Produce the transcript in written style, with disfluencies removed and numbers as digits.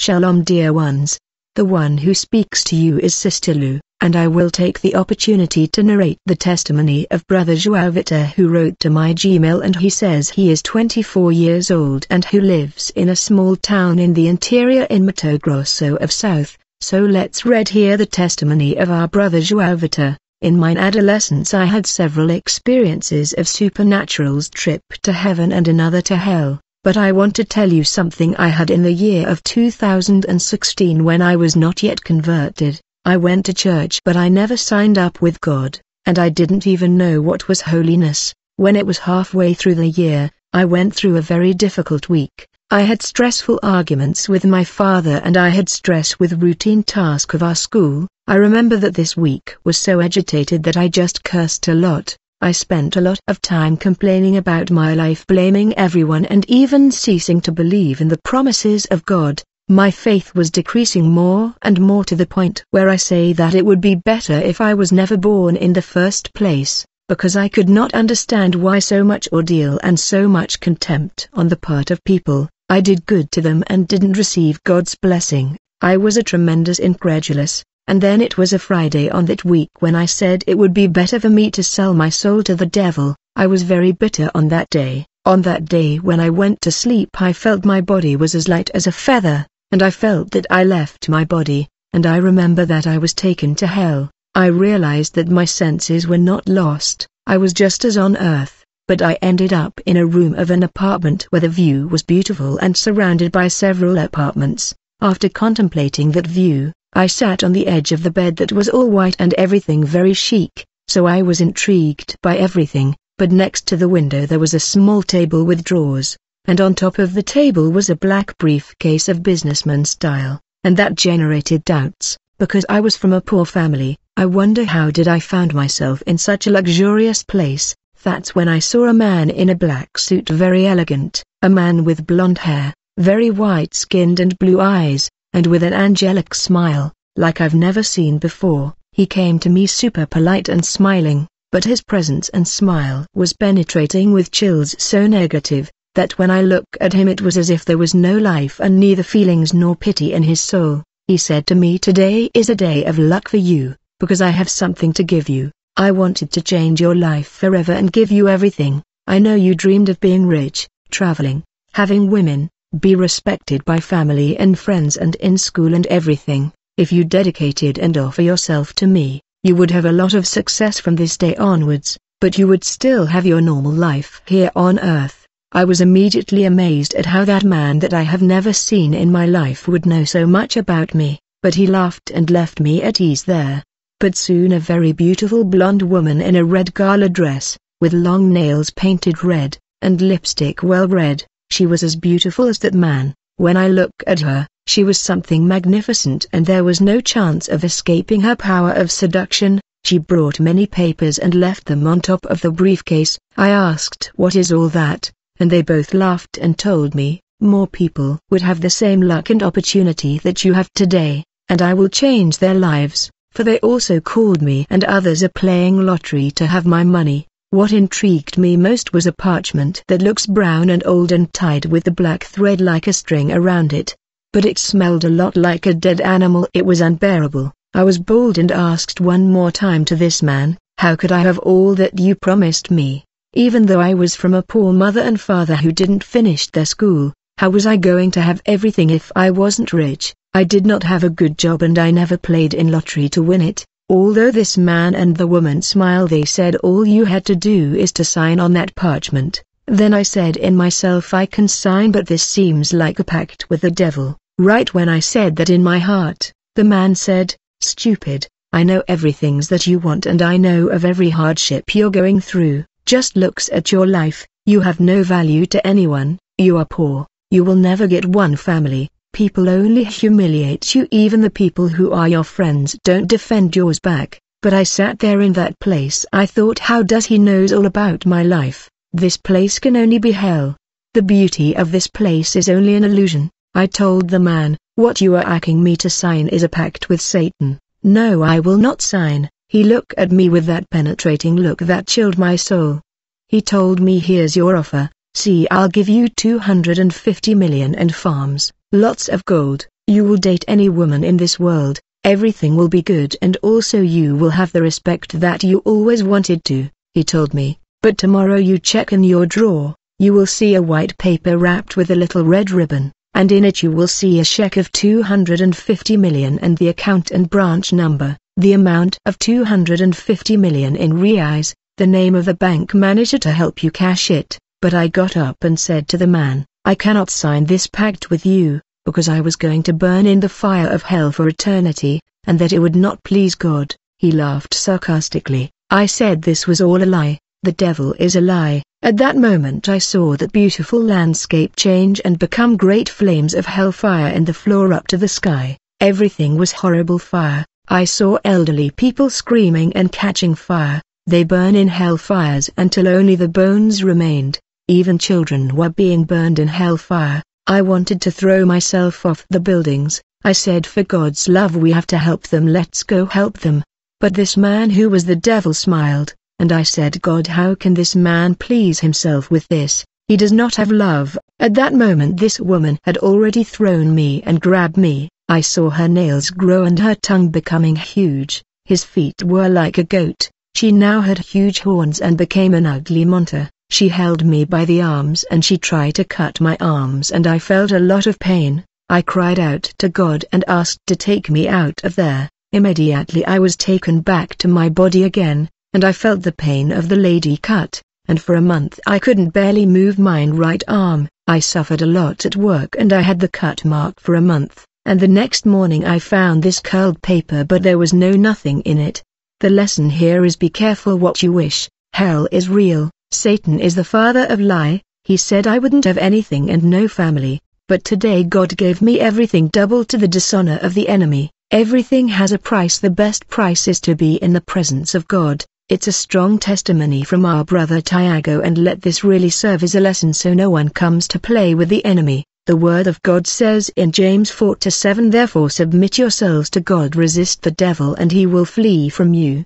Shalom dear ones. The one who speaks to you is Sister Lou, and I will take the opportunity to narrate the testimony of Brother Joao Vitor, who wrote to my Gmail, and he says he is 24 years old and who lives in a small town in the interior in Mato Grosso of South. So let's read here the testimony of our Brother Joao Vitor. In my adolescence I had several experiences of supernaturals, trip to heaven and another to hell. But I want to tell you something I had in the year of 2016 when I was not yet converted. I went to church but I never signed up with God, and I didn't even know what was holiness. When it was halfway through the year, I went through a very difficult week. I had stressful arguments with my father and I had stress with routine tasks of our school. I remember that this week was so agitated that I just cursed a lot. I spent a lot of time complaining about my life, blaming everyone and even ceasing to believe in the promises of God. My faith was decreasing more and more to the point where I say that it would be better if I was never born in the first place, because I could not understand why so much ordeal and so much contempt on the part of people. I did good to them and didn't receive God's blessing. I was a tremendous incredulous. And then it was a Friday on that week when I said it would be better for me to sell my soul to the devil. I was very bitter on that day. On that day when I went to sleep I felt my body was as light as a feather, and I felt that I left my body, and I remember that I was taken to hell. I realized that my senses were not lost, I was just as on earth, but I ended up in a room of an apartment where the view was beautiful and surrounded by several apartments. After contemplating that view, I sat on the edge of the bed that was all white and everything very chic, so I was intrigued by everything, but next to the window there was a small table with drawers, and on top of the table was a black briefcase of businessman style, and that generated doubts, because I was from a poor family. I wonder how did I found myself in such a luxurious place. That's when I saw a man in a black suit, very elegant, a man with blonde hair, very white-skinned and blue eyes, and with an angelic smile, like I've never seen before. He came to me super polite and smiling, but his presence and smile was penetrating with chills so negative, that when I looked at him it was as if there was no life and neither feelings nor pity in his soul. He said to me, "Today is a day of luck for you, because I have something to give you. I wanted to change your life forever and give you everything. I know you dreamed of being rich, traveling, having women, be respected by family and friends and in school and everything. If you dedicated and offer yourself to me, you would have a lot of success from this day onwards, but you would still have your normal life here on earth." I was immediately amazed at how that man that I have never seen in my life would know so much about me, but he laughed and left me at ease there. But soon a very beautiful blonde woman in a red gala dress, with long nails painted red, and lipstick well red, she was as beautiful as that man. When I looked at her, she was something magnificent and there was no chance of escaping her power of seduction. She brought many papers and left them on top of the briefcase. I asked, "What is all that?" And they both laughed and told me, "More people would have the same luck and opportunity that you have today, and I will change their lives." For they also called me and others are playing lottery to have my money. What intrigued me most was a parchment that looks brown and old and tied with the black thread like a string around it. But it smelled a lot like a dead animal. It was unbearable. I was bold and asked one more time to this man, "How could I have all that you promised me? Even though I was from a poor mother and father who didn't finish their school, how was I going to have everything if I wasn't rich? I did not have a good job and I never played in lottery to win it." Although this man and the woman smiled, they said, "All you had to do is to sign on that parchment." Then I said in myself, "I can sign, but this seems like a pact with the devil." Right when I said that in my heart, the man said, "Stupid, I know everything that you want and I know of every hardship you're going through. Just looks at your life, you have no value to anyone, you are poor, you will never get one family. People only humiliate you, even the people who are your friends don't defend yours back." But I sat there in that place. I thought, how does he knows all about my life? This place can only be hell. The beauty of this place is only an illusion. I told the man, "What you are asking me to sign is a pact with Satan." "No, I will not sign." He looked at me with that penetrating look that chilled my soul. He told me, "Here's your offer. See, I'll give you 250 million and farms, lots of gold, You will date any woman in this world, everything will be good and also you will have the respect that you always wanted to, he told me. But tomorrow you check in your drawer, you will see a white paper wrapped with a little red ribbon, and in it you will see a check of 250 million and the account and branch number, the amount of 250 million in reais, the name of the bank manager to help you cash it. But I got up and said to the man, I cannot sign this pact with you, because I was going to burn in the fire of hell for eternity, and that it would not please God. He laughed sarcastically. I said this was all a lie, the devil is a lie. At that moment I saw that beautiful landscape change and become great flames of hellfire in the floor up to the sky. Everything was horrible fire. I saw elderly people screaming and catching fire. They burn in hellfires until only the bones remained. Even children were being burned in hellfire. I wanted to throw myself off the buildings. I said, for God's love we have to help them, let's go help them. But this man who was the devil smiled, and I said, God, how can this man please himself with this? He does not have love. At that moment this woman had already thrown me and grabbed me. I saw her nails grow and her tongue becoming huge. His feet were like a goat. She now had huge horns and became an ugly monster. She held me by the arms and she tried to cut my arms and I felt a lot of pain. I cried out to God and asked to take me out of there. Immediately I was taken back to my body again, and I felt the pain of the lady cut, and for a month I couldn't barely move my right arm. I suffered a lot at work and I had the cut mark for a month, and the next morning I found this curled paper but there was nothing in it. The lesson here is be careful what you wish. Hell is real. Satan is the father of lie. He said I wouldn't have anything and no family, but today God gave me everything, double to the dishonor of the enemy. Everything has a price. The best price is to be in the presence of God. It's a strong testimony from our brother Tiago, and let this really serve as a lesson so no one comes to play with the enemy. The word of God says in James 4:7, therefore submit yourselves to God, resist the devil and he will flee from you.